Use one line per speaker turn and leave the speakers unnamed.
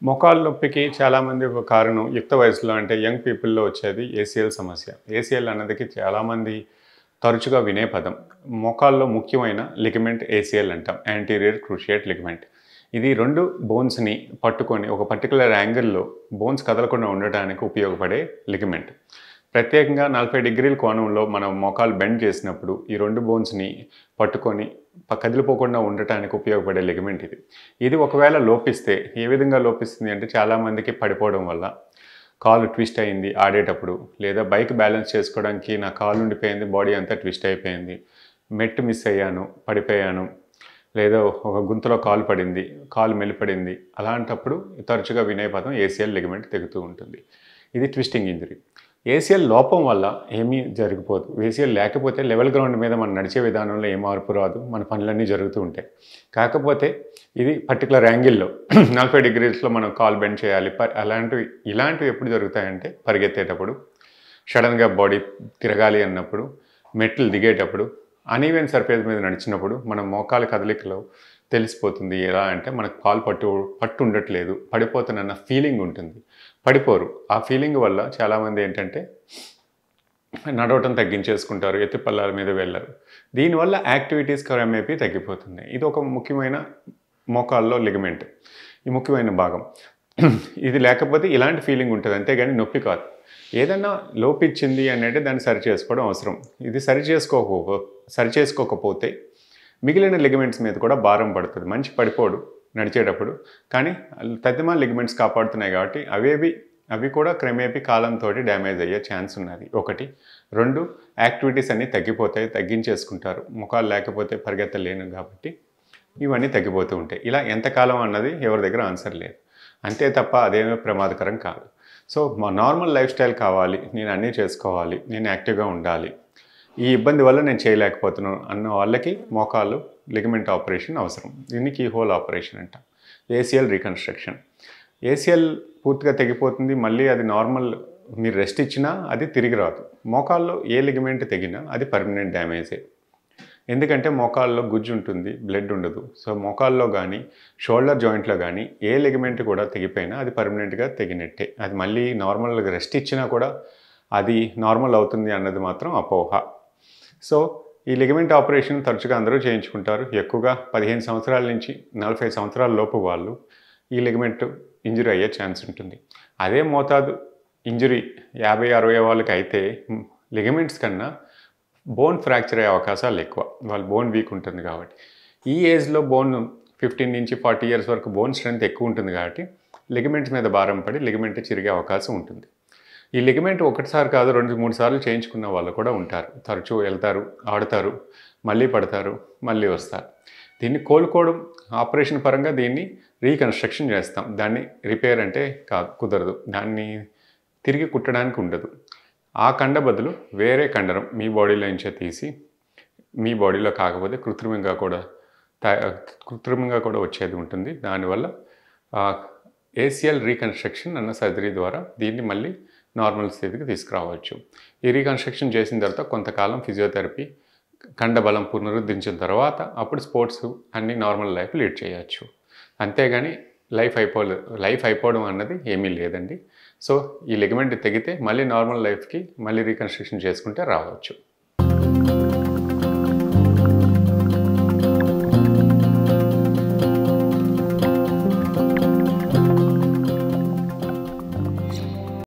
మోకాళ్ళ నొప్పికి చాలామంది ఒక కారణం యుక్త వయసులో అంటే యంగ్ పీపుల్‌లో వచ్చేది ఏసీఎల్ సమస్య. ఏసీఎల్ అన్నదికి చాలామంది తరచుగా వినే పదం. మోకాల్లో ముఖ్యమైన లిగమెంట్ ఏసీఎల్ అంటాం. Anterior cruciate ligament. ఇది 2 బోన్స్‌ని పట్టుకొని ఒక పర్టిక్యులర్ యాంగిల్‌లో బోన్స్ కదలకుండా ఉండటానికి ఉపయోగపడే లిగమెంట్. ప్రత్యేకంగా 40 డిగ్రీల కోణంలో మనం మోకాలు బెండ్ చేసినప్పుడు ఈ 2 బోన్స్‌ని పట్టుకొని కదిలిపోకుండా ఉండటానికి ఉపయోగపడే లిగమెంట్ ఇది. ఇది ఒకవేళ లోపిస్తే ఏ విధంగా లోపిస్తుంది అంటే చాలామందికి పడిపోవడం వల్ల, కాలు ట్విస్ట్ అయింది ఆడేటప్పుడు, లేదా బైక్ బ్యాలెన్స్ చేసుకోవడానికి నా కాలు ఉండిపోయింది, బాడీ అంతా ట్విస్ట్ అయిపోయింది, మెట్టు మిస్ అయ్యాను, పడిపోయాను, లేదా ఒక గుంతలో కాలు పడింది, కాలు మెలిపడింది, అలాంటప్పుడు తరచుగా వినే పదం ఏసీఎల్ లిగమెంట్ తెగుతూ ఉంటుంది. ఇది ట్విస్టింగ్ ఇంజరీ. ఏసీఎల్ లోపం వల్ల ఏమీ జరిగిపోదు. ఏసీఎల్ లేకపోతే లెవెల్ గ్రౌండ్ మీద మనం నడిచే విధానంలో ఏ మార్పు రాదు, మన పనులన్నీ జరుగుతూ ఉంటాయి. కాకపోతే ఇది పర్టికులర్ యాంగిల్లో 40 డిగ్రీస్లో మనం కాల్ బెండ్ చేయాలి. ఇలాంటివి ఎప్పుడు జరుగుతాయంటే పరిగెత్తేటప్పుడు, సడన్గా బాడీ తిరగాలి అన్నప్పుడు, మెట్లు దిగేటప్పుడు, అన్ఈవెన్ సర్ఫేస్ మీద నడిచినప్పుడు మనం మోకాల కదలికలో తెలిసిపోతుంది. ఎలా అంటే మనకు కాలు పట్టు ఉండట్లేదు, పడిపోతున్న ఫీలింగ్ ఉంటుంది. పడిపోరు. ఆ ఫీలింగ్ వల్ల చాలామంది ఏంటంటే నడవటం తగ్గించేసుకుంటారు, ఎత్తుపల్లాల మీద వెళ్ళరు. దీనివల్ల యాక్టివిటీస్ క్రమేపీ తగ్గిపోతున్నాయి. ఇది ఒక ముఖ్యమైన మోకాల్లో లిగమెంట్. ఈ ముఖ్యమైన భాగం. ఇది లేకపోతే ఇలాంటి ఫీలింగ్ ఉంటుంది, అంతేగాని నొప్పి కాదు. ఏదన్నా లోపించింది అంటే దాన్ని సరిచేసుకోవడం అవసరం. ఇది సరిచేసుకోకపోతే మిగిలిన లిగమెంట్స్ మీద కూడా భారం పడుతుంది. మంచి పడిపోడు నడిచేటప్పుడు, కానీ తదిమా లిగమెంట్స్ కాపాడుతున్నాయి కాబట్టి అవి కూడా క్రమేపీ కాలంతో డ్యామేజ్ అయ్యే ఛాన్స్ ఉన్నది. 1. 2 యాక్టివిటీస్ అన్నీ తగ్గించేసుకుంటారు. ముఖాలు లేకపోతే పరిగెత్తలేను కాబట్టి ఇవన్నీ తగ్గిపోతూ ఉంటాయి. ఇలా ఎంతకాలం అన్నది ఎవరి దగ్గర ఆన్సర్ లేదు. అంతే తప్ప అదేమీ ప్రమాదకరం కాదు. సో మా నార్మల్ లైఫ్ స్టైల్ కావాలి, నేను అన్నీ చేసుకోవాలి, నేను యాక్టివ్గా ఉండాలి, ఈ ఇబ్బంది వల్ల నేను చేయలేకపోతున్నాను అన్న వాళ్ళకి మోకాలు లిగమెంట్ ఆపరేషన్ అవసరం. దీన్ని కీ హోల్ ఆపరేషన్ అంటాం. ACL reconstruction. ఏసీఎల్ పూర్తిగా తెగిపోతుంది, మళ్ళీ అది నార్మల్ మీరు రెస్ట్ ఇచ్చినా అది తిరిగి రాదు. మోకాల్లో ఏ లిగమెంట్ తెగినా అది పర్మనెంట్ డ్యామేజే. ఎందుకంటే మోకాల్లో గుజ్జు ఉంటుంది, బ్లడ్ ఉండదు. సో మోకాల్లో కానీ షోల్డర్ జాయింట్లో కానీ ఏ లిగమెంట్ కూడా తెగిపోయినా అది పర్మనెంట్గా తెగినట్టే. అది మళ్ళీ నార్మల్గా రెస్ట్ ఇచ్చినా కూడా అది నార్మల్ అవుతుంది అన్నది మాత్రం అపోహ. సో ఈ లిగమెంట్ ఆపరేషన్ తరచుగా అందరూ చేయించుకుంటారు. ఎక్కువగా 15 సంవత్సరాల నుంచి 40 సంవత్సరాల లోపు వాళ్ళు ఈ లిగమెంట్ ఇంజరీ అయ్యే ఛాన్స్ ఉంటుంది. అదే మోతాదు ఇంజరీ 50-60 వాళ్ళకి అయితే లిగమెంట్స్ కన్నా బోన్ ఫ్రాక్చర్ అయ్యే అవకాశాలు ఎక్కువ. వాళ్ళ బోన్ వీక్ ఉంటుంది కాబట్టి. ఈ ఏజ్లో బోన్ 15 నుంచి 40 ఇయర్స్ వరకు బోన్ స్ట్రెంత్ ఎక్కువ ఉంటుంది కాబట్టి లిగమెంట్స్ మీద భారం పడి లిగమెంట్ చిరిగే అవకాశం ఉంటుంది. ఈ లిగమెంట్ ఒకటిసారి కాదు 2-3 సార్లు చేయించుకున్న వాళ్ళు కూడా ఉంటారు. తరచూ వెళ్తారు, ఆడుతారు, మళ్ళీ పడతారు, మళ్ళీ వస్తారు. దీన్ని కోలుకోవడం ఆపరేషన్ పరంగా దీన్ని రీకన్స్ట్రక్షన్ చేస్తాం. దాన్ని రిపేర్ అంటే కుదరదు. దాన్ని తిరిగి కుట్టడానికి ఉండదు. ఆ కండ బదులు వేరే కండరం మీ బాడీలో నుంచే తీసి, మీ బాడీలో కాకపోతే కృత్రిమంగా కూడా వచ్చేది ఉంటుంది. దానివల్ల ఏసీఎల్ రీకన్స్ట్రక్షన్ అన్న సర్జరీ ద్వారా దీన్ని మళ్ళీ నార్మల్ స్థితికి తీసుకురావచ్చు. ఈ రీకన్స్ట్రక్షన్ చేసిన తర్వాత కొంతకాలం ఫిజియోథెరపీ, కండ బలం పునరుద్ధరించిన తర్వాత అప్పుడు స్పోర్ట్స్ అన్ని నార్మల్ లైఫ్ లీడ్ చేయవచ్చు. అంతేగాని లైఫ్ అయిపోవడం అన్నది ఏమీ లేదండి. సో ఈ లిగమెంట్ తెగితే మళ్ళీ నార్మల్ లైఫ్కి మళ్ళీ రీకన్స్ట్రక్షన్ చేసుకుంటే రావచ్చు.